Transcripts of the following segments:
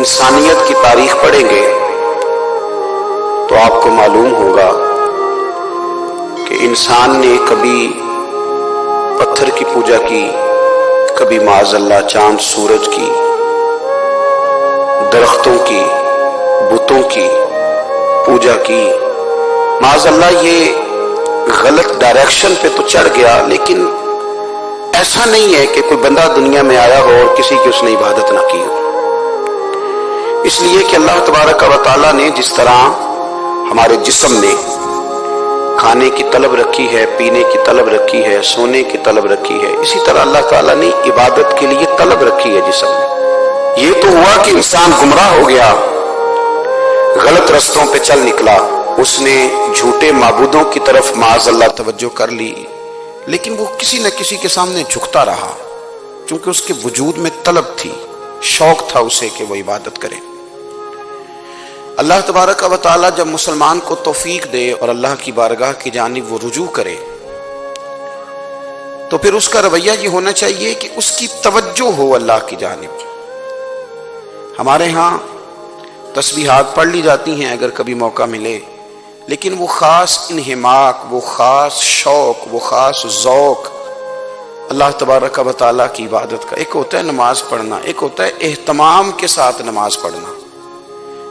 انسانیت کی تاریخ پڑھیں گے تو آپ کو معلوم ہوگا کہ انسان نے کبھی پتھر کی پوجا کی، کبھی معاذ اللہ چاند سورج کی، درختوں کی، بتوں کی پوجا کی۔ معاذ اللہ یہ غلط ڈائریکشن پہ تو چڑھ گیا، لیکن ایسا نہیں ہے کہ کوئی بندہ دنیا میں آیا ہو اور کسی کی اس نے عبادت نہ کی ہو۔ اس لیے کہ اللہ تبارک و تعالیٰ نے جس طرح ہمارے جسم نے کھانے کی طلب رکھی ہے، پینے کی طلب رکھی ہے، سونے کی طلب رکھی ہے، اسی طرح اللہ تعالیٰ نے عبادت کے لیے طلب رکھی ہے جسم میں۔ یہ تو ہوا کہ انسان گمراہ ہو گیا، غلط رستوں پہ چل نکلا، اس نے جھوٹے معبودوں کی طرف معاذ اللہ توجہ کر لی، لیکن وہ کسی نہ کسی کے سامنے جھکتا رہا، چونکہ اس کے وجود میں طلب تھی، شوق تھا اسے کہ وہ عبادت کرے۔ اللہ تبارک و تعالیٰ جب مسلمان کو توفیق دے اور اللہ کی بارگاہ کی جانب وہ رجوع کرے تو پھر اس کا رویہ یہ ہونا چاہیے کہ اس کی توجہ ہو اللہ کی جانب۔ ہمارے ہاں تسبیحات پڑھ لی جاتی ہیں اگر کبھی موقع ملے، لیکن وہ خاص انہماک، وہ خاص شوق، وہ خاص ذوق اللہ تبارک و تعالیٰ کی عبادت کا۔ ایک ہوتا ہے نماز پڑھنا، ایک ہوتا ہے اہتمام کے ساتھ نماز پڑھنا،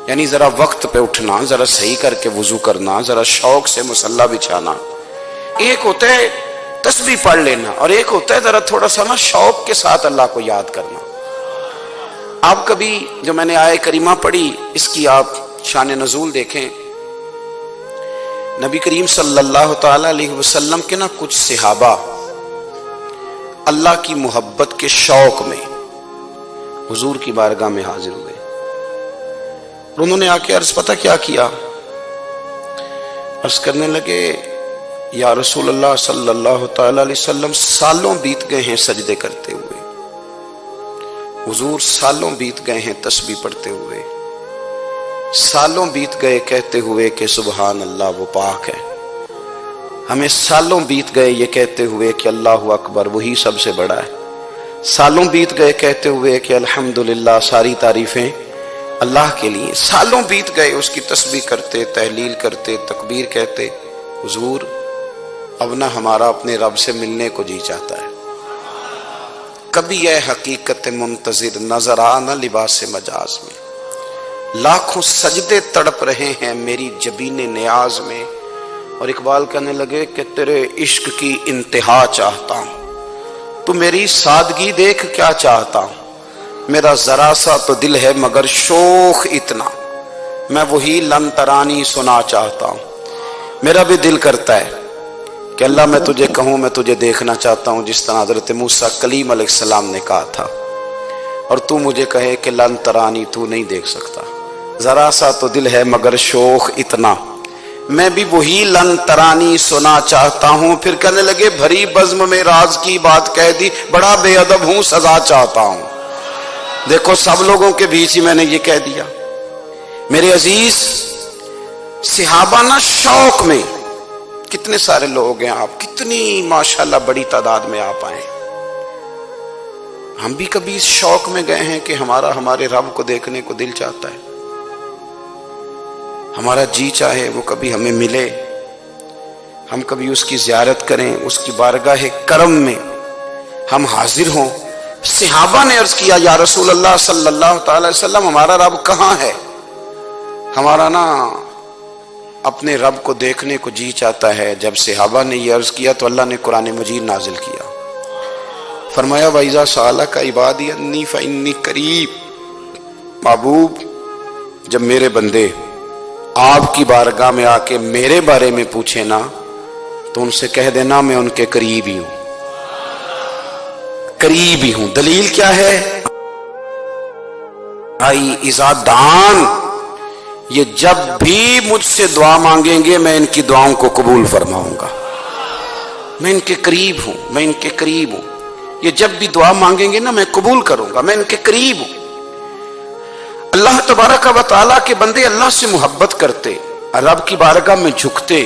یعنی ذرا وقت پہ اٹھنا، ذرا صحیح کر کے وضو کرنا، ذرا شوق سے مصلی بچھانا۔ ایک ہوتا ہے تسبیح پڑھ لینا، اور ایک ہوتا ہے ذرا تھوڑا سا نا شوق کے ساتھ اللہ کو یاد کرنا۔ آپ کبھی جو میں نے آیہ کریمہ پڑھی اس کی آپ شان نزول دیکھیں، نبی کریم صلی اللہ تعالی علیہ وسلم کے نا کچھ صحابہ اللہ کی محبت کے شوق میں حضور کی بارگاہ میں حاضر ہوئے، اور انہوں نے آ کے عرض پتہ کیا کیا؟ عرض کرنے لگے، یا رسول اللہ صلی اللہ تعالی علیہ وسلم سالوں بیت گئے ہیں سجدے کرتے ہوئے، حضور سالوں بیت گئے ہیں تسبیح پڑھتے ہوئے، سالوں بیت گئے کہتے ہوئے کہ سبحان اللہ وہ پاک ہے، ہمیں سالوں بیت گئے یہ کہتے ہوئے کہ اللہ اکبر وہی سب سے بڑا ہے، سالوں بیت گئے کہتے ہوئے کہ الحمدللہ ساری تعریفیں اللہ کے لیے، سالوں بیت گئے اس کی تسبیح کرتے، تحلیل کرتے، تکبیر کہتے۔ حضور اب نہ ہمارا اپنے رب سے ملنے کو جی چاہتا ہے، کبھی یہ حقیقت منتظر نظر آ نہ لباس مجاز میں، لاکھوں سجدے تڑپ رہے ہیں میری جبین نیاز میں۔ اور اقبال کہنے لگے کہ تیرے عشق کی انتہا چاہتا ہوں، تو میری سادگی دیکھ کیا چاہتا ہوں، میرا ذرا سا تو دل ہے مگر شوق اتنا، میں وہی لن ترانی سنا چاہتا ہوں۔ میرا بھی دل کرتا ہے کہ اللہ میں تجھے کہوں میں تجھے دیکھنا چاہتا ہوں، جس طرح حضرت موسیٰ کلیم علیہ السلام نے کہا تھا، اور تو مجھے کہے کہ لن ترانی تو نہیں دیکھ سکتا، ذرا سا تو دل ہے مگر شوق اتنا، میں بھی وہی لن ترانی سنا چاہتا ہوں۔ پھر کہنے لگے بھری بزم میں راز کی بات کہہ دی، بڑا بے ادب ہوں سزا چاہتا ہوں۔ دیکھو سب لوگوں کے بیچ ہی میں نے یہ کہہ دیا۔ میرے عزیز صحابہ نا شوق میں، کتنے سارے لوگ ہیں آپ، کتنی ماشاءاللہ بڑی تعداد میں آپ آئے، ہم بھی کبھی اس شوق میں گئے ہیں کہ ہمارے رب کو دیکھنے کو دل چاہتا ہے، ہمارا جی چاہے وہ کبھی ہمیں ملے، ہم کبھی اس کی زیارت کریں، اس کی بارگاہ کرم میں ہم حاضر ہوں۔ صحابہ نے عرض کیا یا رسول اللہ صلی اللہ تعالی وسلم ہمارا رب کہاں ہے؟ ہمارا نا اپنے رب کو دیکھنے کو جی چاہتا ہے۔ جب صحابہ نے یہ عرض کیا تو اللہ نے قرآن مجید نازل کیا، فرمایا وَإِذَا سَأَلَكَ عِبَادِي أَنِّي فَإِنِّي قَرِيبٌ، محبوب جب میرے بندے آپ کی بارگاہ میں آ کے میرے بارے میں پوچھے نا تو ان سے کہہ دینا میں ان کے قریب ہی ہوں، قریب ہی ہوں۔ دلیل کیا ہے؟ آئی اذا دان، یہ جب بھی مجھ سے دعا مانگیں گے میں ان کی دعاؤں کو قبول فرماؤں گا، میں ان کے قریب ہوں، میں ان کے قریب ہوں۔ یہ جب بھی دعا مانگیں گے نا میں قبول کروں گا، میں ان کے قریب ہوں۔ اللہ تبارک و تعالیٰ کے بندے اللہ سے محبت کرتے، رب کی بارگاہ میں جھکتے،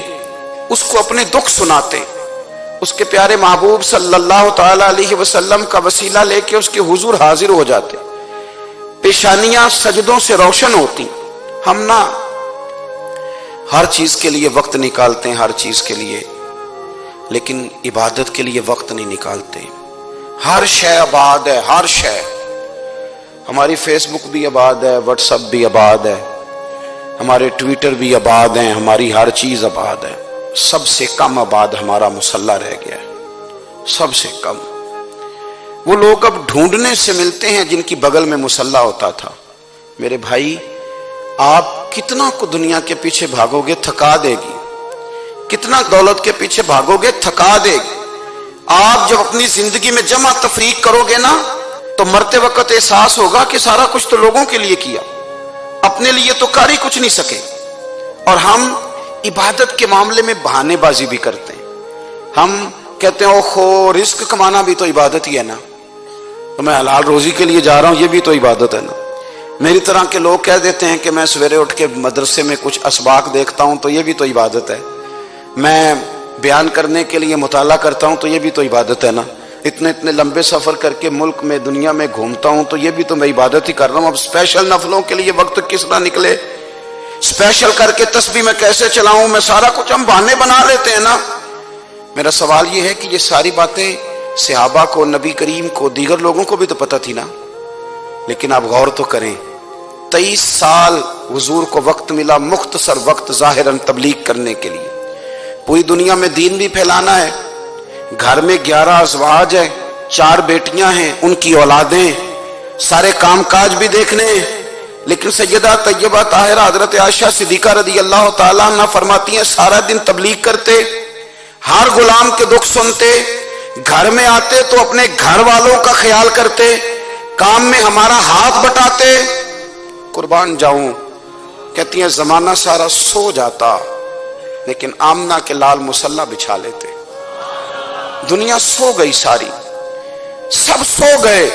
اس کو اپنے دکھ سناتے، اس کے پیارے محبوب صلی اللہ تعالی علیہ وسلم کا وسیلہ لے کے اس کے حضور حاضر ہو جاتے، پیشانیاں سجدوں سے روشن ہوتی. ہم نہ ہر چیز کے لیے وقت نکالتے ہیں، ہر چیز کے لیے، لیکن عبادت کے لیے وقت نہیں نکالتے. ہر شے آباد ہے، ہر شے. ہماری فیس بک بھی آباد ہے، واٹس ایپ بھی آباد ہے، ہمارے ٹویٹر بھی آباد ہیں، ہماری ہر چیز آباد ہے. سب سے کم آباد ہمارا مصلی رہ گیا ہے، سب سے کم. وہ لوگ اب ڈھونڈنے سے ملتے ہیں جن کی بغل میں مصلی ہوتا تھا. میرے بھائی، آپ کتنا کو دنیا کے پیچھے بھاگو گے تھکا دے گی، کتنا دولت کے پیچھے بھاگو گے تھکا دے گی. آپ جب اپنی زندگی میں جمع تفریق کرو گے نا تو مرتے وقت احساس ہوگا کہ سارا کچھ تو لوگوں کے لیے کیا، اپنے لیے تو کر ہی کچھ نہیں سکے. اور ہم عبادت کے معاملے میں بہانے بازی بھی کرتے ہیں. ہم کہتے ہیں اوہو رزق کمانا بھی تو عبادت ہی ہے نا، تو میں حلال روزی کے لیے جا رہا ہوں، یہ بھی تو عبادت ہے نا. میری طرح کے لوگ کہہ دیتے ہیں کہ میں سویرے اٹھ کے مدرسے میں کچھ اسباق دیکھتا ہوں تو یہ بھی تو عبادت ہے. میں بیان کرنے کے لیے مطالعہ کرتا ہوں تو یہ بھی تو عبادت ہے نا. اتنے لمبے سفر کر کے ملک میں دنیا میں گھومتا ہوں تو یہ بھی تو میں عبادت ہی کر رہا ہوں. اب اسپیشل نفلوں کے لیے وقت کس طرح نکلے، اسپیشل کر کے تسبیح میں کیسے چلاؤں، میں سارا کچھ ہم بہانے بنا لیتے ہیں نا. میرا سوال یہ ہے کہ یہ ساری باتیں صحابہ کو، نبی کریم کو، دیگر لوگوں کو بھی تو پتہ تھی نا. لیکن آپ غور تو کریں، 23 سال حضور کو وقت ملا، مختصر وقت ظاہراً تبلیغ کرنے کے لیے. پوری دنیا میں دین بھی پھیلانا ہے. گھر میں 11 ازواج ہیں، 4 بیٹیاں ہیں، ان کی اولادیں، سارے کام کاج بھی دیکھنے ہیں. لیکن سیدہ طیبہ طاہرہ حضرت عائشہ صدیقہ رضی اللہ تعالیٰ عنہ فرماتی ہیں سارا دن تبلیغ کرتے، ہر غلام کے دکھ سنتے، گھر میں آتے تو اپنے گھر والوں کا خیال کرتے، کام میں ہمارا ہاتھ بٹاتے. قربان جاؤں، کہتی ہیں زمانہ سارا سو جاتا لیکن آمنہ کے لال مصلی بچھا لیتے. دنیا سو گئی، ساری سب سو گئے.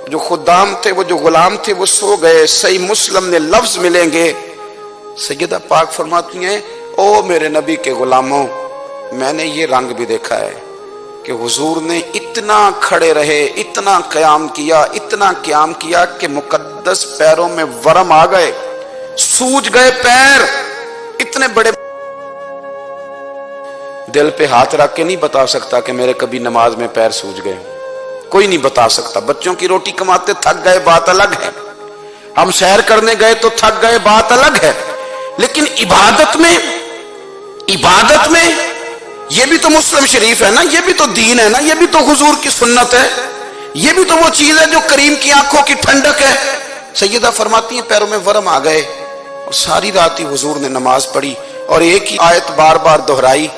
جو خدام تھے، وہ جو غلام تھے، وہ سو گئے. صحیح مسلم نے لفظ ملیں گے، سیدہ پاک فرماتی ہیں او میرے نبی کے غلاموں، میں نے یہ رنگ بھی دیکھا ہے کہ حضور نے اتنا کھڑے رہے، اتنا قیام کیا، اتنا قیام کیا کہ مقدس پیروں میں ورم آ گئے، سوج گئے پیر. اتنے بڑے دل پہ ہاتھ رکھ کے نہیں بتا سکتا کہ میرے کبھی نماز میں پیر سوج گئے، کوئی نہیں بتا سکتا. بچوں کی روٹی کماتے تھک گئے، بات الگ ہے. ہم سیر کرنے گئے تو تھک گئے، بات الگ ہے. لیکن عبادت میں یہ بھی تو مسلم شریف ہے نا، یہ بھی تو دین ہے نا، یہ بھی تو حضور کی سنت ہے، یہ بھی تو وہ چیز ہے جو کریم کی آنکھوں کی ٹھنڈک ہے. سیدہ فرماتی ہیں پیروں میں ورم آ گئے اور ساری رات ہی حضور نے نماز پڑھی اور ایک ہی آیت بار بار دہرائی.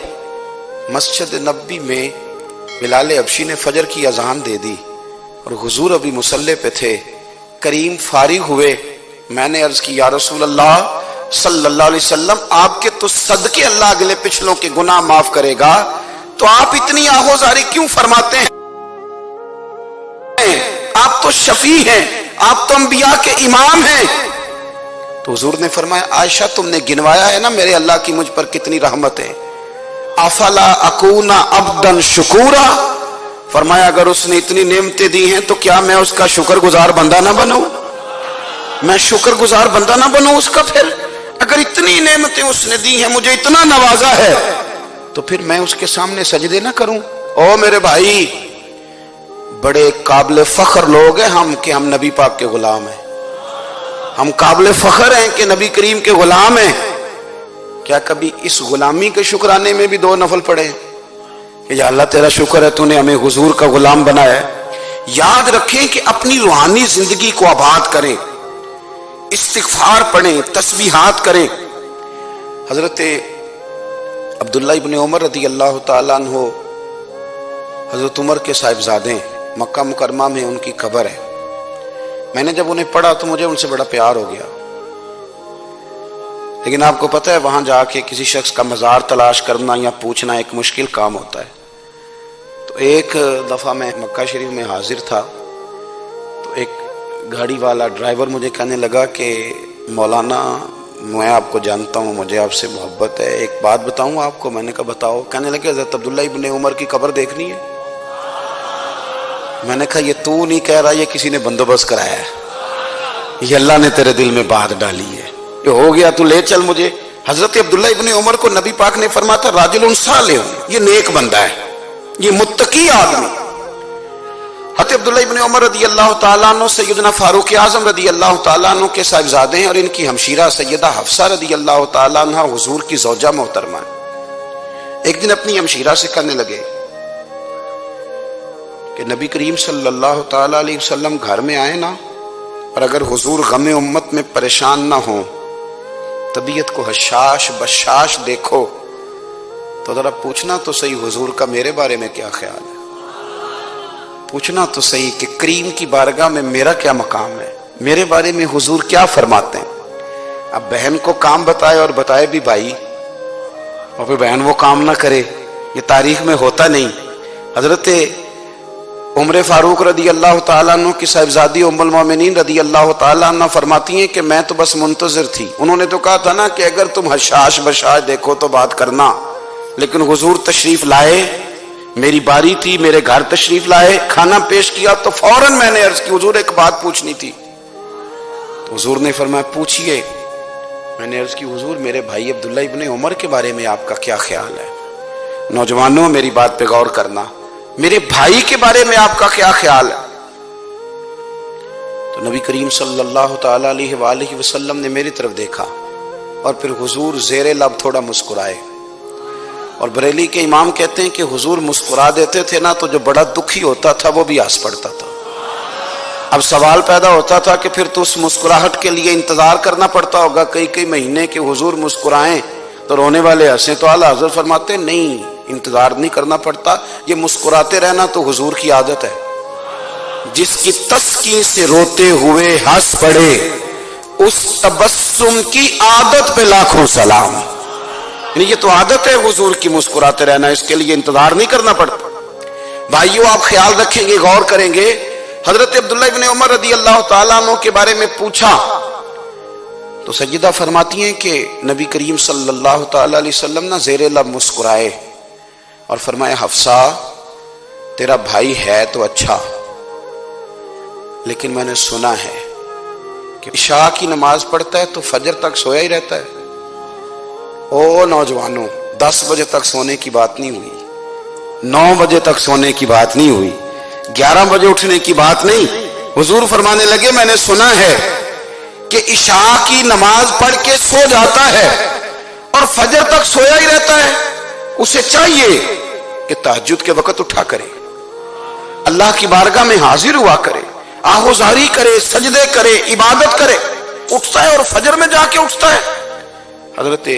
مسجد نبوی میں بلال حبشی نے فجر کی اذان دے دی اور حضور ابھی مصلی پہ تھے. کریم فارغ ہوئے. میں نے عرض کی یا رسول اللہ صلی اللہ علیہ وسلم، آپ کے تو صدقے اللہ اگلے پچھلوں کے گناہ معاف کرے گا، تو آپ اتنی آہوزاری کیوں فرماتے ہیں؟ آپ تو شفیع ہیں، آپ تو انبیاء کے امام ہیں. تو حضور نے فرمایا عائشہ تم نے گنوایا ہے نا میرے اللہ کی مجھ پر کتنی رحمت ہے. افلا اکون عبدا شکورا، فرمایا اگر اس نے اتنی نعمتیں دی ہیں تو کیا میں اس کا شکر گزار بندہ نہ بنوں؟ میں شکر گزار بندہ نہ بنوں اس کا؟ پھر اگر اتنی نعمتیں اس نے دی ہیں، مجھے اتنا نوازا ہے، تو پھر میں اس کے سامنے سجدے نہ کروں؟ او میرے بھائی، بڑے قابل فخر لوگ ہیں ہم کہ ہم نبی پاک کے غلام ہیں. ہم قابل فخر ہیں کہ نبی کریم کے غلام ہیں. کیا کبھی اس غلامی کے شکرانے میں بھی 2 نفل پڑھے کہ یا اللہ تیرا شکر ہے تو نے ہمیں حضور کا غلام بنایا ہے؟ یاد رکھیں کہ اپنی روحانی زندگی کو آباد کریں، استغفار پڑھیں، تسبیحات کریں. حضرت عبداللہ ابن عمر رضی اللہ تعالیٰ عنہ حضرت عمر کے صاحبزادے، مکہ مکرمہ میں ان کی قبر ہے. میں نے جب انہیں پڑھا تو مجھے ان سے بڑا پیار ہو گیا. لیکن آپ کو پتہ ہے وہاں جا کے کسی شخص کا مزار تلاش کرنا یا پوچھنا ایک مشکل کام ہوتا ہے. تو ایک دفعہ میں مکہ شریف میں حاضر تھا تو ایک گاڑی والا ڈرائیور مجھے کہنے لگا کہ مولانا میں آپ کو جانتا ہوں، مجھے آپ سے محبت ہے، ایک بات بتاؤں آپ کو؟ میں نے کہا بتاؤ. کہنے لگے حضرت عبداللہ ابن عمر کی قبر دیکھنی ہے. میں نے کہا یہ تو نہیں کہہ رہا، یہ کسی نے بندوبست کرایا ہے. یہ اللہ نے تیرے دل میں بات ڈالی ہے، یہ ہو گیا تو لے چل مجھے۔ حضرت عبداللہ ابن عمر کو نبی پاک نے فرمایا تھا راجل صالح، یہ نیک بندہ ہے، یہ متقی آدمی۔ حضرت عبداللہ ابن عمر رضی اللہ تعالیٰ عنہ سیدنا فاروق اعظم رضی اللہ تعالیٰ عنہ کے صاحبزادے ہیں، اور ان کی ہمشیرہ سیدہ حفصہ رضی اللہ تعالیٰ عنہ حضور کی زوجہ محترمہ ہیں۔ ایک دن اپنی ہمشیرہ سے کہنے لگے کہ نبی کریم صلی اللہ تعالیٰ علیہ وسلم گھر میں آئے نا، اور اگر حضور غم امت میں پریشان نہ ہوں، طبیعت کو حشاش بشاش دیکھو، تو ذرا پوچھنا تو صحیح حضور کا میرے بارے میں کیا خیال ہے، پوچھنا تو صحیح کہ کریم کی بارگاہ میں میرا کیا مقام ہے، میرے بارے میں حضور کیا فرماتے ہیں۔ اب بہن کو کام بتائے، اور بتائے بھی بھائی، اور پھر بہن وہ کام نہ کرے، یہ تاریخ میں ہوتا نہیں۔ حضرت عمر فاروق رضی اللہ تعالیٰ عنہ کی صاحبزادی ام المومنین رضی اللہ تعالیٰ عنہ فرماتی ہیں کہ میں تو بس منتظر تھی، انہوں نے تو کہا تھا نا کہ اگر تم حشاش بشاش دیکھو تو بات کرنا، لیکن حضور تشریف لائے، میری باری تھی، میرے گھر تشریف لائے، کھانا پیش کیا تو فوراً میں نے عرض کی حضور ایک بات پوچھنی تھی۔ تو حضور نے فرمایا پوچھئے۔ میں نے عرض کی حضور میرے بھائی عبداللہ ابن عمر کے بارے میں آپ کا کیا خیال ہے؟ نوجوانوں میری بات پہ غور کرنا، میرے بھائی کے بارے میں آپ کا کیا خیال ہے؟ تو نبی کریم صلی اللہ تعالیٰ علیہ وآلہ وسلم نے میری طرف دیکھا، اور پھر حضور زیر لب تھوڑا مسکرائے، اور بریلی کے امام کہتے ہیں کہ حضور مسکرا دیتے تھے نا تو جو بڑا دکھی ہوتا تھا وہ بھی ہنس پڑتا تھا۔ اب سوال پیدا ہوتا تھا کہ پھر تو اس مسکراہٹ کے لیے انتظار کرنا پڑتا ہوگا کئی مہینے کہ حضور مسکرائیں تو رونے والے ہنسیں، تو اعلیٰ حضرت فرماتے ہیں نہیں، انتظار نہیں کرنا پڑتا، یہ مسکراتے رہنا تو حضور کی عادت ہے۔ جس کی تسکین سے روتے ہوئے ہنس پڑے، اس تبسم کی عادت پہ لاکھوں سلام۔ یعنی یہ تو عادت ہے حضور کی مسکراتے رہنا، اس کے لیے انتظار نہیں کرنا پڑتا۔ بھائیو آپ خیال رکھیں گے، غور کریں گے، حضرت عبداللہ ابن عمر رضی اللہ تعالیٰ عنہ کے بارے میں پوچھا تو سیدہ فرماتی ہیں کہ نبی کریم صلی اللہ تعالیٰ علیہ وسلم نہ زیر لب مسکرائے اور فرمایا حفصہ تیرا بھائی ہے تو اچھا، لیکن میں نے سنا ہے کہ عشاء کی نماز پڑھتا ہے تو فجر تک سویا ہی رہتا ہے۔ او نوجوانوں، 10 بجے تک سونے کی بات نہیں ہوئی، 9 بجے تک سونے کی بات نہیں ہوئی، 11 بجے اٹھنے کی بات نہیں۔ حضور فرمانے لگے میں نے سنا ہے کہ عشاء کی نماز پڑھ کے سو جاتا ہے اور فجر تک سویا ہی رہتا ہے، اسے چاہیے کہ تہجد کے وقت اٹھا کرے، اللہ کی بارگاہ میں حاضر ہوا کرے، آہوزاری کرے، سجدے کرے، عبادت کرے، اٹھتا ہے اور فجر میں جا کے اٹھتا ہے۔ حضرت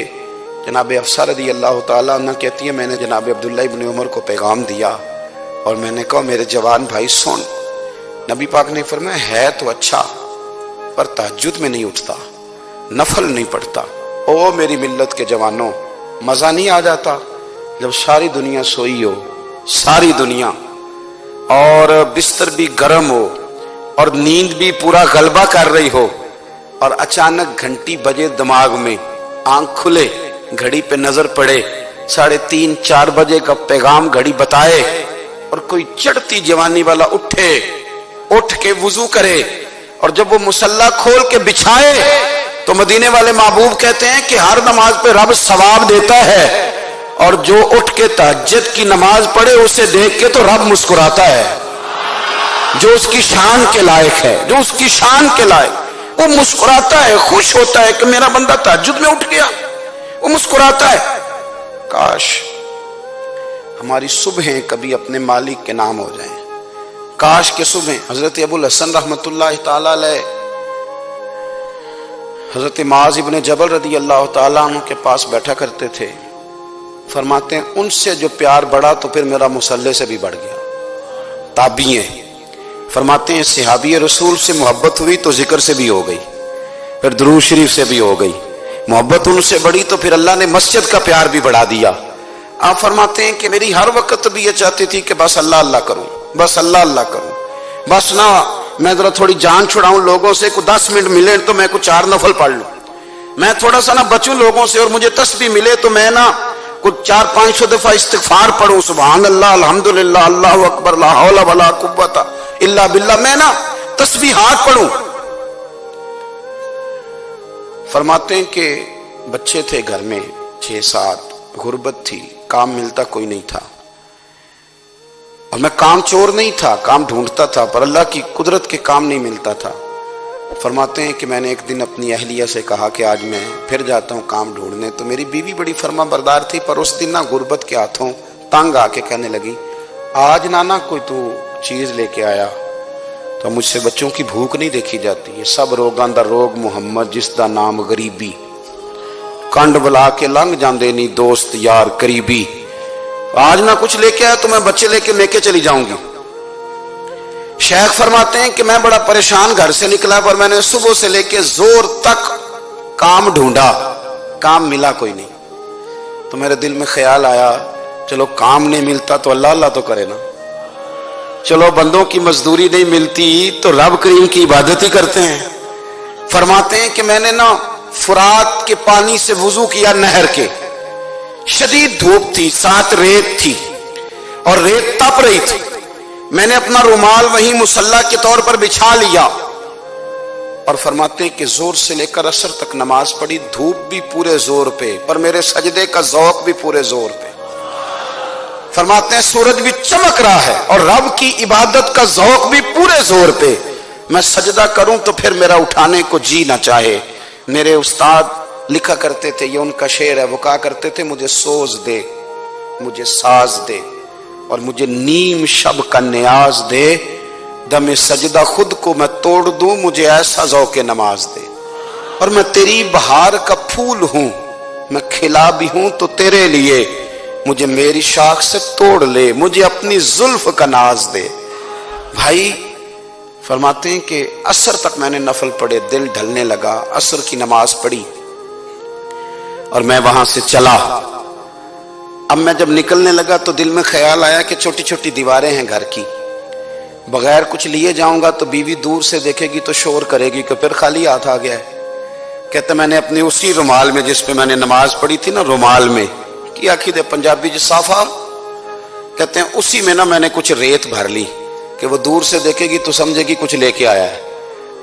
جناب حفصہ رضی اللہ تعالیٰ عنہ کہتی ہے میں نے جناب عبداللہ ابن عمر کو پیغام دیا اور میں نے کہا میرے جوان بھائی سن، نبی پاک نے فرمایا ہے تو اچھا پر تہجد میں نہیں اٹھتا، نفل نہیں پڑھتا۔ او میری ملت کے جوانوں، مزہ نہیں آ جاتا جب ساری دنیا سوئی ہو، ساری دنیا، اور بستر بھی گرم ہو اور نیند بھی پورا غلبہ کر رہی ہو، اور اچانک گھنٹی بجے دماغ میں، آنکھ کھلے، گھڑی پہ نظر پڑے، 3:30 4 بجے کا پیغام گھڑی بتائے، اور کوئی چڑھتی جوانی والا اٹھ کے وضو کرے، اور جب وہ مصلی کھول کے بچھائے تو مدینے والے محبوب کہتے ہیں کہ ہر نماز پہ رب ثواب دیتا ہے، اور جو اٹھ کے تہجد کی نماز پڑھے اسے دیکھ کے تو رب مسکراتا ہے، جو اس کی شان کے لائق ہے، جو اس کی شان کے لائق، وہ مسکراتا ہے، خوش ہوتا ہے کہ میرا بندہ تہجد میں اٹھ گیا، وہ مسکراتا ہے۔ کاش ہماری صبحیں کبھی اپنے مالک کے نام ہو جائیں، کاش کے صبحیں۔ حضرت ابو الحسن رحمت اللہ تعالی علیہ حضرت معاذ ابن جبل رضی اللہ تعالیٰ عنہ کے پاس بیٹھا کرتے تھے، فرماتے ہیں ان سے جو پیار بڑھا تو پھر میرا مصلی سے بھی بڑھ گیا۔ تابعی ہیں، فرماتے ہیں صحابی رسول سے محبت ہوئی تو ذکر سے بھی ہو گئی، پھر درود شریف سے بھی ہو گئی، محبت ان سے بڑھی تو پھر اللہ نے مسجد کا پیار بھی بڑھا دیا۔ آپ فرماتے ہیں کہ میری ہر وقت بھی یہ چاہتی تھی کہ بس اللہ اللہ کروں، بس اللہ اللہ کروں، بس نہ میں ذرا تھوڑی جان چھڑاؤں لوگوں سے، کوئی 10 منٹ ملے تو میں کچھ 4 نفل پڑھ لوں، میں تھوڑا سا نہ بچوں لوگوں سے، اور مجھے تسبیح ملے تو میں نہ کچھ 400-500 دفعہ استغفار پڑھوں، سبحان اللہ، الحمدللہ، اللہ اکبر، لا حول ولا قوت الا باللہ، میں نہ تسبیحات پڑھوں۔ فرماتے ہیں کہ بچے تھے گھر میں 6-7، غربت تھی، کام ملتا کوئی نہیں تھا، اور میں کام چور نہیں تھا، کام ڈھونڈتا تھا، پر اللہ کی قدرت کے کام نہیں ملتا تھا۔ فرماتے ہیں کہ میں نے ایک دن اپنی اہلیہ سے کہا کہ آج میں پھر جاتا ہوں کام ڈھونڈنے، تو میری بیوی بڑی فرما بردار تھی، پر اس دن نہ غربت کے ہاتھوں تنگ آ کے کہنے لگی آج نانا کوئی تو چیز لے کے آیا، تو مجھ سے بچوں کی بھوک نہیں دیکھی جاتی، یہ سب روگاں دا روگ محمد جس دا نام غریبی، کنڈ بلا کے لنگ جاندے نہیں دوست یار قریبی، آج نہ کچھ لے کے آیا تو میں بچے لے کے چلی جاؤں گی۔ شیخ فرماتے ہیں کہ میں بڑا پریشان گھر سے نکلا، پر میں نے صبح سے لے کے زور تک کام ڈھونڈا، کام ملا کوئی نہیں، تو میرے دل میں خیال آیا چلو کام نہیں ملتا تو اللہ اللہ تو کرے نا، چلو بندوں کی مزدوری نہیں ملتی تو رب کریم کی عبادت ہی کرتے ہیں۔ فرماتے ہیں کہ میں نے نا فرات کے پانی سے وضو کیا، نہر کے، شدید دھوپ تھی، ساتھ ریت تھی اور ریت تپ رہی تھی، میں نے اپنا رومال وہیں مصلی کے طور پر بچھا لیا، اور فرماتے ہیں کہ زور سے لے کر عصر تک نماز پڑھی، دھوپ بھی پورے زور پہ، پر میرے سجدے کا ذوق بھی پورے زور پہ۔ فرماتے ہیں سورج بھی چمک رہا ہے اور رب کی عبادت کا ذوق بھی پورے زور پہ، میں سجدہ کروں تو پھر میرا اٹھانے کو جی نہ چاہے۔ میرے استاد لکھا کرتے تھے، یہ ان کا شعر ہے، وہ کہا کرتے تھے مجھے سوز دے، مجھے ساز دے، اور مجھے نیم شب کا نیاز دے، دم سجدہ خود کو میں توڑ دوں، مجھے ایسا ذوق نماز دے، اور میں تیری بہار کا پھول ہوں، میں کھلا بھی ہوں تو تیرے لیے، مجھے میری شاخ سے توڑ لے، مجھے اپنی زلف کا ناز دے۔ بھائی فرماتے ہیں کہ عصر تک میں نے نفل پڑھے، دل ڈھلنے لگا، عصر کی نماز پڑھی اور میں وہاں سے چلا۔ اب میں جب نکلنے لگا تو دل میں خیال آیا کہ چھوٹی چھوٹی دیواریں ہیں گھر کی، بغیر کچھ لیے جاؤں گا تو بیوی دور سے دیکھے گی تو شور کرے گی کہ پھر خالی ہاتھ آ گیا ہے۔ کہتے میں نے اپنی اسی رومال میں جس پہ میں نے نماز پڑھی تھی نا، رومال میں کی آخی دے پنجابی جو صافہ کہتے ہیں، اسی میں نا میں نے کچھ ریت بھر لی کہ وہ دور سے دیکھے گی تو سمجھے گی کچھ لے کے آیا ہے،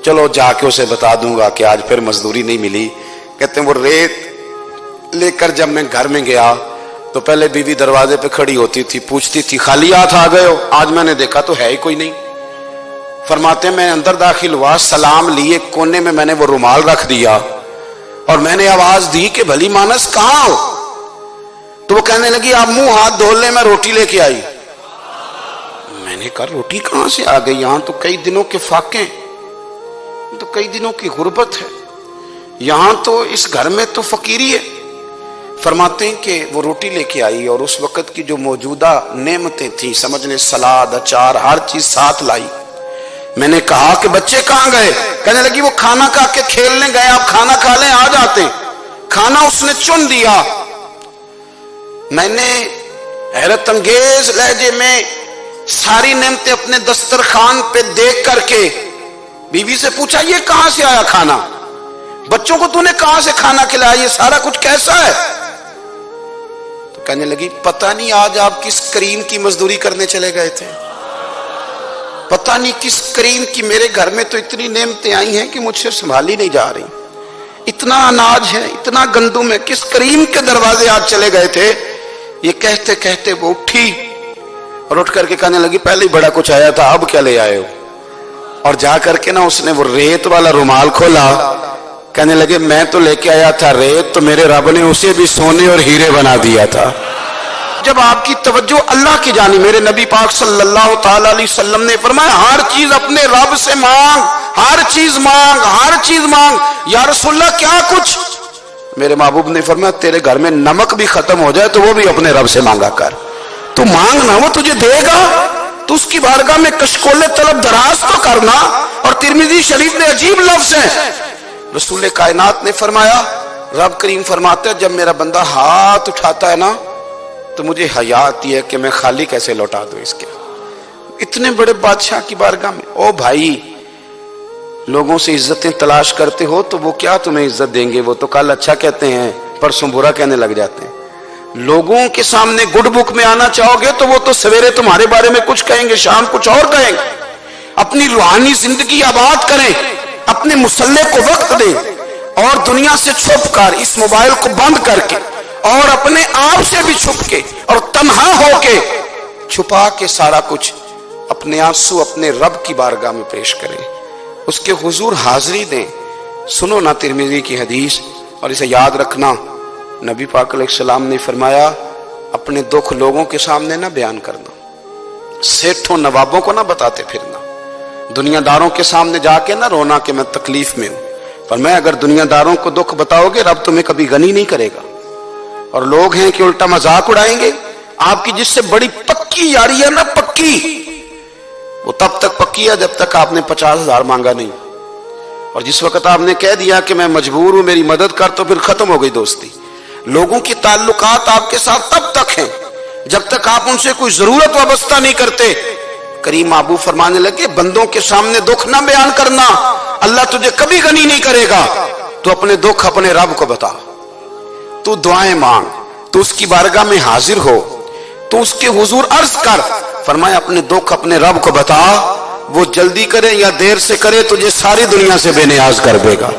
چلو جا کے اسے بتا دوں گا کہ آج پھر مزدوری نہیں ملی۔ کہتے ہیں وہ ریت لے کر جب میں گھر میں گیا تو پہلے بیوی دروازے پہ کھڑی ہوتی تھی، پوچھتی تھی خالی ہاتھ آ گئے ہو؟ آج میں نے دیکھا تو ہے ہی کوئی نہیں۔ فرماتے ہیں میں اندر داخل ہوا، سلام لیے، کونے میں میں نے وہ رومال رکھ دیا اور میں نے آواز دی کہ بھلی مانس کہاں ہو؟ تو وہ کہنے لگی آپ منہ ہاتھ دھو لیں، میں روٹی لے کے آئی۔ میں نے کہا روٹی کہاں سے آ گئی؟ یہاں تو کئی دنوں کے فاقے، تو کئی دنوں کی غربت ہے، یہاں تو اس گھر میں تو فقیری ہے۔ فرماتے ہیں کہ وہ روٹی لے کے آئی اور اس وقت کی جو موجودہ نعمتیں تھیں، سمجھ لیں سلاد، اچار، ہر چیز ساتھ لائی۔ میں نے کہا کہ بچے کہاں گئے؟ کہنے لگی وہ کھانا کھا کے کھیلنے گئے، آپ کھانا کھا لیں آ جاتے۔ کھانا اس نے چن دیا۔ میں نے حیرت انگیز لہجے میں ساری نعمتیں اپنے دسترخوان پہ دیکھ کر کے بیوی سے پوچھا یہ کہاں سے آیا کھانا؟ بچوں کو تو نے کہاں سے کھانا کھلایا؟ یہ سارا کچھ کیسا ہے؟ تو کہنے لگی پتہ نہیں آج آپ کس کریم کی مزدوری کرنے چلے گئے تھے، پتہ نہیں کس کریم کی، میرے گھر میں تو اتنی نعمتیں آئی ہیں کہ مجھ سے سنبھالی نہیں جا رہی، اتنا اناج ہے، اتنا گندم ہے، کس کریم کے دروازے آج چلے گئے تھے؟ یہ کہتے کہتے وہ اٹھی اور اٹھ کر کے کہنے لگی پہلے ہی بڑا کچھ آیا تھا، اب کیا لے آئے ہو؟ اور جا کر کے نا اس نے وہ ریت والا رومال کھولا، کہنے لگے میں تو لے کے آیا تھا ریت، تو میرے رب نے اسے بھی سونے اور ہیرے بنا دیا تھا۔ جب آپ کی توجہ اللہ کی جانب، میرے نبی پاک صلی اللہ تعالی علیہ وسلم نے فرمایا ہر چیز اپنے رب سے مانگ، ہر چیز مانگ، ہر چیز مانگ۔ یا رسول اللہ کیا کچھ؟ میرے محبوب نے فرمایا تیرے گھر میں نمک بھی ختم ہو جائے تو وہ بھی اپنے رب سے مانگا کر، تو مانگنا وہ تجھے دے گا، تو اس کی بارگاہ میں کشکول طلب دراز تو کرنا۔ اور ترمذی شریف میں عجیب لفظ ہے، رسول کائنات نے فرمایا، رب کریم فرماتا ہے جب میرا بندہ ہاتھ اٹھاتا ہے نا تو مجھے حیا آتی ہے کہ میں خالی کیسے لوٹا دوں اس کے، اتنے بڑے بادشاہ کی بارگاہ میں۔ او بھائی لوگوں سے عزتیں تلاش کرتے ہو تو وہ کیا تمہیں عزت دیں گے؟ وہ تو کل اچھا کہتے ہیں پرسوں برا کہنے لگ جاتے ہیں۔ لوگوں کے سامنے گڈ بک میں آنا چاہو گے تو وہ تو سویرے تمہارے بارے میں کچھ کہیں گے، شام کچھ اور کہیں گے۔ اپنی روحانی زندگی آباد کریں، اپنے مسلح کو وقت دیں، اور دنیا سے چھپ کر اس موبائل کو بند کر کے اور اپنے آپ سے بھی چھپ کے اور تنہا ہو کے چھپا کے سارا کچھ اپنے آنسو اپنے رب کی بارگاہ میں پیش کریں، اس کے حضور حاضری دیں۔ سنو نا ترمذی کی حدیث، اور اسے یاد رکھنا، نبی پاک علیہ السلام نے فرمایا اپنے دکھ لوگوں کے سامنے نہ بیان کرنا، سیٹھوں نوابوں کو نہ بتاتے پھرنا، دنیا داروں کے سامنے جا کے نہ رونا کہ میں تکلیف میں ہوں، پر میں اگر دنیا داروں کو دکھ بتاؤ گے رب تمہیں کبھی غنی نہیں کرے گا۔ اور لوگ ہیں کہ الٹا مذاق اڑائیں گے۔ آپ کی جس سے بڑی پکی یاری ہے نا، پکی، وہ تب تک پکی ہے جب تک آپ نے 50,000 مانگا نہیں، اور جس وقت آپ نے کہہ دیا کہ میں مجبور ہوں میری مدد کر، تو پھر ختم ہو گئی دوستی۔ لوگوں کی تعلقات آپ کے ساتھ تب تک ہیں جب تک آپ ان سے کوئی ضرورت وابستہ نہیں کرتے۔ کریم محبوب فرمانے لگے بندوں کے سامنے دکھ نہ بیان کرنا، اللہ تجھے کبھی غنی نہیں کرے گا۔ تو اپنے دکھ اپنے رب کو بتا، تو دعائیں مانگ، تو اس کی بارگاہ میں حاضر ہو، تو اس کے حضور عرض کر۔ فرمایا اپنے دکھ اپنے رب کو بتا، وہ جلدی کرے یا دیر سے کرے تجھے ساری دنیا سے بے نیاز کر دے گا،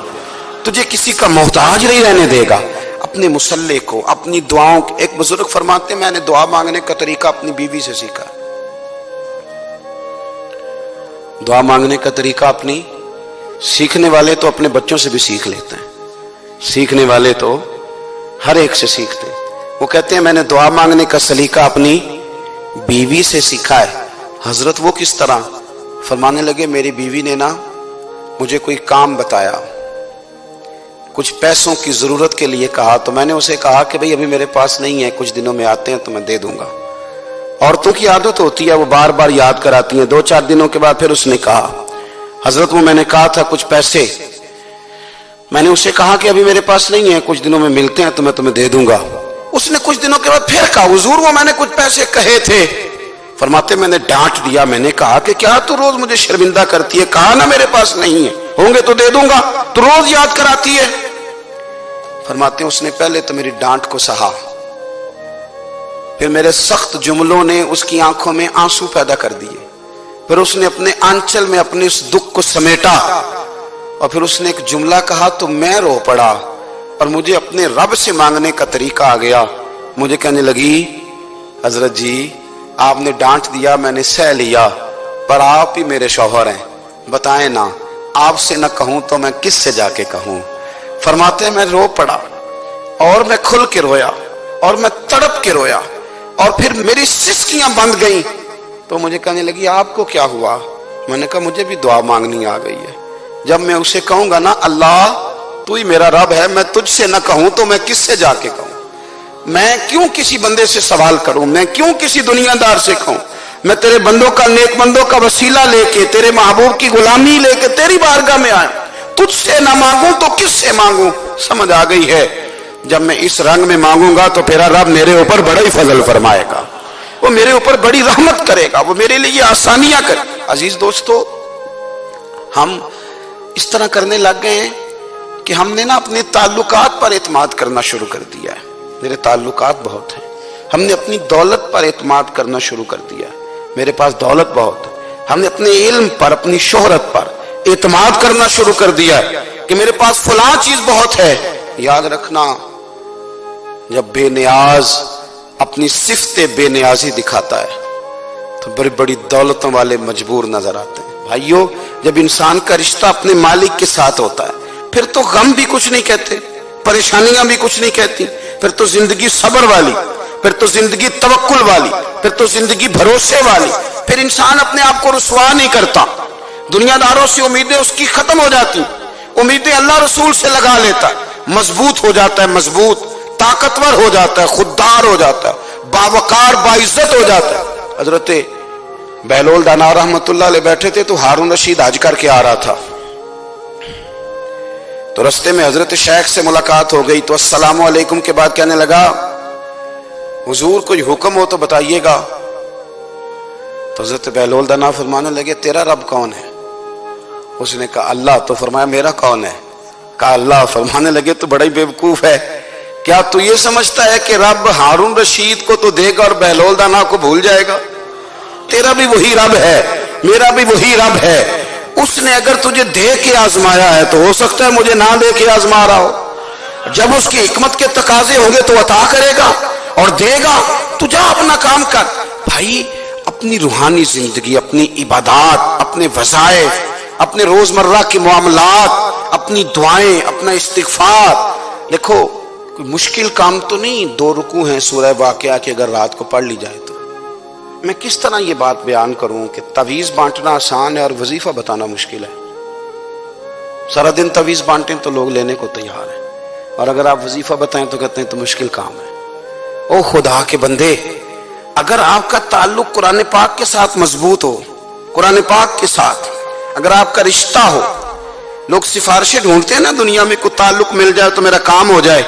تجھے کسی کا محتاج نہیں رہنے دے گا۔ اپنے مسلح کو، اپنی دعاؤں، ایک بزرگ فرماتے ہیں میں نے دعا مانگنے کا طریقہ اپنی بیوی سے سیکھا۔ دعا مانگنے کا طریقہ اپنی، سیکھنے والے تو اپنے بچوں سے بھی سیکھ لیتے ہیں، سیکھنے والے تو ہر ایک سے سیکھتے ہیں۔ وہ کہتے ہیں میں نے دعا مانگنے کا سلیقہ اپنی بیوی سے سیکھا ہے۔ حضرت وہ کس طرح؟ فرمانے لگے میری بیوی نے نا مجھے کوئی کام بتایا، کچھ پیسوں کی ضرورت کے لیے کہا، تو میں نے اسے کہا کہ بھئی ابھی میرے پاس نہیں ہے، کچھ دنوں میں آتے ہیں تو میں دے دوں گا۔ عورتوں کی عادت ہوتی ہے وہ بار بار یاد کراتی ہیں، 2-4 دنوں کے بعد پھر اس نے کہا حضرت وہ میں نے کہا تھا کچھ پیسے، میں نے اسے کہا کہ ابھی میرے پاس نہیں ہے، کچھ دنوں میں ملتے ہیں تو میں تمہیں دے دوں گا۔ اس نے کچھ دنوں کے بعد پھر کہا حضور وہ میں نے کچھ پیسے کہے تھے۔ فرماتے میں نے ڈانٹ دیا، میں نے کہا کہ کیا تو روز مجھے شرمندہ کرتی ہے، کہا نا میرے پاس نہیں ہے، ہوں گے تو دے دوں گا، تو روز یاد کراتی ہے۔ فرماتے ہیں اس نے پہلے تو میری ڈانٹ کو سہا، پھر میرے سخت جملوں نے اس کی آنکھوں میں آنسو پیدا کر دیے، پھر اس نے اپنے آنچل میں اپنے اس دکھ کو سمیٹا، اور پھر اس نے ایک جملہ کہا تو میں رو پڑا، اور مجھے اپنے رب سے مانگنے کا طریقہ آ گیا۔ مجھے کہنے لگی حضرت جی آپ نے ڈانٹ دیا، میں نے سہ لیا، پر آپ ہی میرے شوہر ہیں، بتائیں نا آپ سے نہ کہوں تو میں کس سے جا کے کہوں۔ فرماتے ہیں میں رو پڑا، اور میں کھل کے رویا، اور میں تڑپ کے رویا، اور پھر میری سسکیاں بند گئیں۔ تو مجھے کہنے لگی آپ کو کیا ہوا؟ میں نے کہا مجھے بھی دعا مانگنی آ گئی ہے، جب میں اسے کہوں گا نا اللہ تو ہی میرا رب ہے، میں تجھ سے نہ کہوں تو میں کس سے جا کے کہوں؟ میں کیوں کسی بندے سے سوال کروں؟ میں کیوں کسی دنیا دار سے کہوں؟ میں تیرے بندوں کا، نیک بندوں کا وسیلہ لے کے، تیرے محبوب کی غلامی لے کے تیری بارگاہ میں آیا، تجھ سے نہ مانگوں تو کس سے مانگوں؟ سمجھ آ گئی ہے جب میں اس رنگ میں مانگوں گا تو میرا رب میرے اوپر بڑا ہی فضل فرمائے گا، وہ میرے اوپر بڑی رحمت کرے گا، وہ میرے لیے آسانیاں کرے۔ عزیز دوستو ہم اس طرح کرنے لگ گئے ہیں کہ ہم نے نا اپنے تعلقات پر اعتماد کرنا شروع کر دیا ہے۔ میرے تعلقات بہت ہیں، ہم نے اپنی دولت پر اعتماد کرنا شروع کر دیا ہے، میرے پاس دولت بہت ہے۔ ہم نے اپنے علم پر، اپنی شہرت پر اعتماد کرنا شروع کر دیا ہے کہ میرے پاس فلاں چیز بہت ہے۔ یاد رکھنا جب بے نیاز اپنی صفت بے نیازی دکھاتا ہے تو بڑی بڑی دولتوں والے مجبور نظر آتے ہیں۔ بھائیو جب انسان کا رشتہ اپنے مالک کے ساتھ ہوتا ہے پھر تو غم بھی کچھ نہیں کہتے، پریشانیاں بھی کچھ نہیں کہتی، پھر تو زندگی صبر والی، پھر تو زندگی توکل والی، پھر تو زندگی بھروسے والی، پھر انسان اپنے آپ کو رسوا نہیں کرتا، دنیا داروں سے امیدیں اس کی ختم ہو جاتی، امیدیں اللہ رسول سے لگا لیتا ہے، مضبوط ہو جاتا ہے، مضبوط، طاقتور ہو جاتا ہے، خوددار ہو جاتا ہے، باوقار باعزت ہو جاتا ہے۔ حضرت بہلول دانا رحمت اللہ علیہ بیٹھے تھے تو ہارون رشید حج کر کے آ رہا تھا، تو رستے میں حضرت شیخ سے ملاقات ہو گئی، تو السلام علیکم کے بعد کہنے لگا حضور کوئی حکم ہو تو بتائیے گا۔ تو حضرت بہلول دانا فرمانے لگے تیرا رب کون ہے؟ اس نے کہا اللہ۔ تو فرمایا میرا کون ہے؟ کہا اللہ۔ فرمانے لگے تو بڑا ہی بیوقوف ہے، کیا تو یہ سمجھتا ہے کہ رب ہارون رشید کو تو دے گا اور بہلول دانا کو بھول جائے گا؟ تیرا بھی وہی رب ہے، میرا بھی وہی رب ہے، اس نے اگر تجھے دے کے آزمایا ہے تو ہو سکتا ہے مجھے نہ دے کے آزما رہا ہو۔ جب اس کی حکمت کے تقاضے ہوں گے تو عطا کرے گا اور دے گا، تو جا اپنا کام کر۔ بھائی اپنی روحانی زندگی، اپنی عبادات، اپنے وظائف، اپنے روزمرہ کے معاملات، اپنی دعائیں، اپنا استغفار، دیکھو کوئی مشکل کام تو نہیں 2 رکوع ہیں سورہ واقعہ کی اگر رات کو پڑھ لی جائے تو۔ میں کس طرح یہ بات بیان کروں کہ تعویذ بانٹنا آسان ہے اور وظیفہ بتانا مشکل ہے۔ سارا دن تعویذ بانٹیں تو لوگ لینے کو تیار ہیں، اور اگر آپ وظیفہ بتائیں تو کہتے ہیں تو مشکل کام ہے۔ او خدا کے بندے، اگر آپ کا تعلق قرآن پاک کے ساتھ مضبوط ہو، قرآن پاک کے ساتھ اگر آپ کا رشتہ ہو، لوگ سفارشیں ڈھونڈتے ہیں نا دنیا میں، کوئی تعلق مل جائے تو میرا کام ہو جائے۔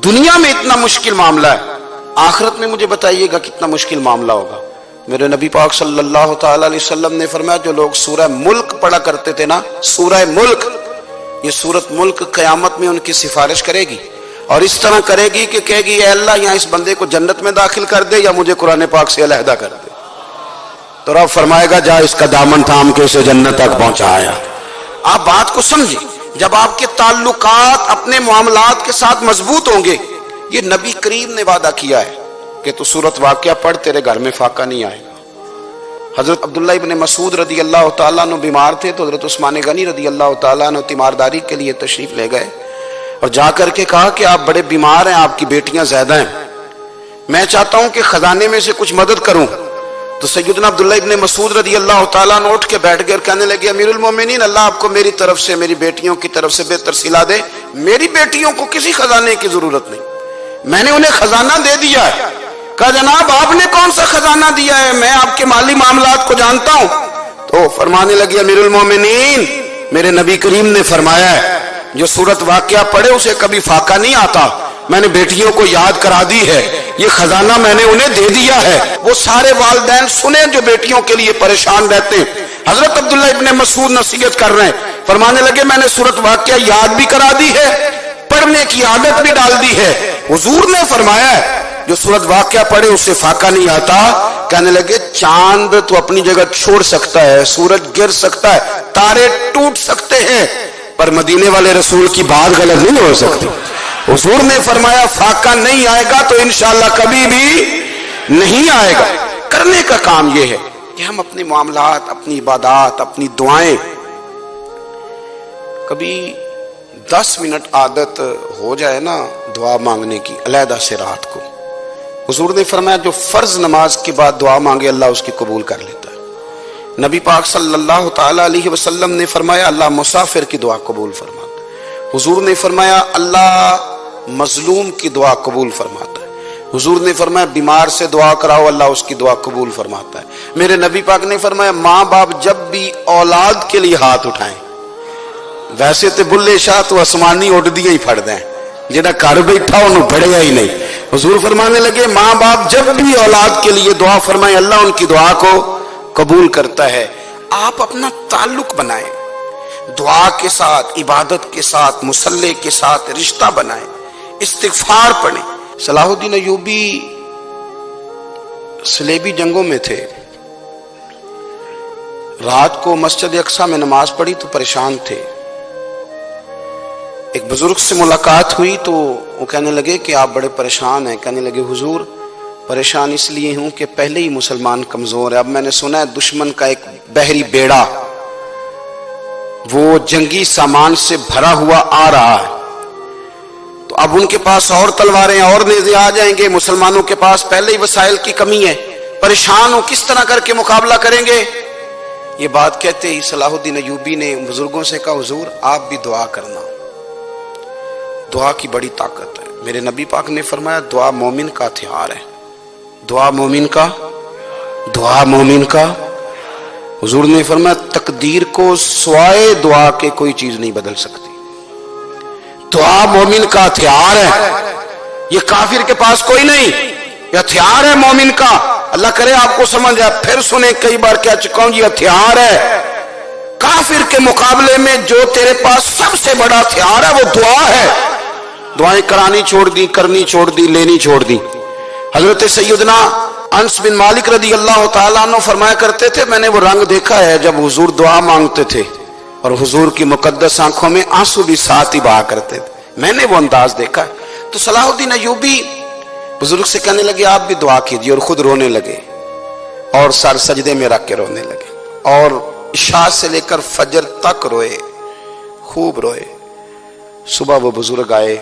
دنیا میں اتنا مشکل معاملہ ہے، آخرت میں مجھے بتائیے گا کتنا مشکل معاملہ ہوگا۔ میرے نبی پاک صلی اللہ تعالی علیہ وسلم نے فرمایا جو لوگ سورہ ملک پڑھا کرتے تھے نا، سورہ ملک، یہ سورت ملک قیامت میں ان کی سفارش کرے گی، اور اس طرح کرے گی کہ کہے گی اے اللہ یہاں اس بندے کو جنت میں داخل کر دے یا مجھے قرآن پاک سے علیحدہ کر دے، تو رب فرمائے گا جا اس کا دامن تھام کے اسے جنت تک پہنچایا۔ آپ بات کو سمجھیں، جب آپ کے تعلقات اپنے معاملات کے ساتھ مضبوط ہوں گے، یہ نبی کریم نے وعدہ کیا ہے کہ تو سورت واقعہ پڑھ تیرے گھر میں فاقہ نہیں آئے گا۔ حضرت عبداللہ ابن مسعود رضی اللہ تعالیٰ عنہ بیمار تھے تو حضرت عثمان غنی رضی اللہ تعالیٰ عنہ تیمارداری کے لیے تشریف لے گئے اور جا کر کے کہا کہ آپ بڑے بیمار ہیں، آپ کی بیٹیاں زیادہ ہیں، میں چاہتا ہوں کہ خزانے میں سے کچھ مدد کروں۔ تو سیدنا عبداللہ ابن مسعود رضی اللہ تعالیٰ عنہ اٹھ کے بیٹھ گئے اور کہنے لگے امیر المومنین، اللہ آپ کو میری طرف سے، میری بیٹیوں کی طرف سے بہتر صلہ دے، میری بیٹیوں کو کسی خزانے کی ضرورت نہیں، میں نے انہیں خزانہ دے دیا ہے۔ کہا جناب آپ نے کون سا خزانہ دیا ہے، میں آپ کے مالی معاملات کو جانتا ہوں۔ تو فرمانے لگے امیر المومنین، میرے نبی کریم نے فرمایا ہے جو سورت واقعہ پڑھے اسے کبھی فاقہ نہیں آتا، میں نے بیٹیوں کو یاد کرا دی ہے، یہ خزانہ میں نے انہیں دے دیا ہے۔ وہ سارے والدین سنیں جو بیٹیوں کے لیے پریشان رہتے ہیں۔ حضرت عبداللہ ابن مسعود نصیحت کر رہے ہیں، فرمانے لگے میں نے سورت واقعہ یاد بھی کرا دی ہے، پڑھنے کی عادت بھی ڈال دی ہے۔ حضور نے فرمایا ہے جو سورت واقعہ پڑھے اسے فاقہ نہیں آتا۔ کہنے لگے چاند تو اپنی جگہ چھوڑ سکتا ہے، سورج گر سکتا ہے، تارے ٹوٹ سکتے ہیں، پر مدینے والے رسول کی بات غلط نہیں ہو سکتی۔ حضور نے فرمایا فاقہ نہیں آئے گا تو انشاءاللہ کبھی بھی نہیں آئے گا۔ کرنے کا کام یہ ہے کہ ہم اپنے معاملات، اپنی عبادات، اپنی دعائیں، کبھی 10 منٹ عادت ہو جائے نا دعا مانگنے کی علیحدہ سے رات کو۔ حضور نے فرمایا جو فرض نماز کے بعد دعا مانگے اللہ اس کی قبول کر لیتا ہے۔ نبی پاک صلی اللہ تعالی علیہ وسلم نے فرمایا اللہ مسافر کی دعا قبول فرماتا ہے۔ حضور نے فرمایا اللہ مظلوم کی دعا قبول فرماتا ہے۔ حضور نے فرمایا بیمار سے دعا کراؤ اللہ اس کی دعا قبول فرماتا ہے۔ میرے نبی پاک نے فرمایا ماں باپ جب بھی اولاد کے لیے ہاتھ اٹھائیں، ویسے تو بلے شاہ تو آسمانی اڈدیاں ہی پھڑ دیں، جنہاں گھر بیٹھا انہوں بڑھیا ہی نہیں۔ حضور فرمانے لگے ماں باپ جب بھی اولاد کے لیے دعا فرمائیں اللہ ان کی دعا کو قبول کرتا ہے۔ آپ اپنا تعلق بنائیں، دعا کے ساتھ، عبادت کے ساتھ، مصلی کے ساتھ رشتہ بنائیں، استغفار پڑھیں۔ صلاح الدین ایوبی صلیبی جنگوں میں تھے، رات کو مسجد اقصی میں نماز پڑھی تو پریشان تھے۔ ایک بزرگ سے ملاقات ہوئی تو وہ کہنے لگے کہ آپ بڑے پریشان ہیں۔ کہنے لگے حضور پریشان اس لیے ہوں کہ پہلے ہی مسلمان کمزور ہے، اب میں نے سنا ہے دشمن کا ایک بحری بیڑا وہ جنگی سامان سے بھرا ہوا آ رہا ہے، تو اب ان کے پاس اور تلواریں اور نیزے آ جائیں گے، مسلمانوں کے پاس پہلے ہی وسائل کی کمی ہے، پریشان ہوں کس طرح کر کے مقابلہ کریں گے۔ یہ بات کہتے ہی صلاح الدین ایوبی نے بزرگوں سے کہا حضور آپ بھی دعا کرنا، دعا کی بڑی طاقت ہے۔ میرے نبی پاک نے فرمایا دعا مومن کا ہتھیار ہے، دعا مومن کا، دعا مومن کا۔ حضور نے فرمایا تقدیر کو سوائے دعا کے کوئی چیز نہیں بدل سکتی، دعا مومن کا ہتھیار ہے، یہ کافر کے پاس کوئی نہیں، یہ ہتھیار ہے مومن کا۔ اللہ کرے آپ کو سمجھ آئے، پھر سنیں کئی بار کہہ چکا ہوں یہ ہتھیار ہے۔ کافر کے مقابلے میں جو تیرے پاس سب سے بڑا ہتھیار ہے وہ دعا ہے۔ دعائیں کرانی چھوڑ دی، کرنی چھوڑ دی، لینی چھوڑ دی۔ حضرت سیدنا انس بن مالک رضی اللہ تعالیٰ عنہ فرمایا کرتے تھے میں نے وہ رنگ دیکھا ہے جب حضور دعا مانگتے تھے اور حضور کی مقدس آنکھوں میں آنسو بھی ساتھ ہی بہا کرتے تھے، میں نے وہ انداز دیکھا ہے۔ تو صلاح الدین ایوبی بزرگ سے کہنے لگے آپ بھی دعا کیجیے، اور خود رونے لگے اور سر سجدے میں رکھ کے رونے لگے، اور عشاء سے لے کر فجر تک روئے، خوب روئے۔ صبح وہ بزرگ آئے،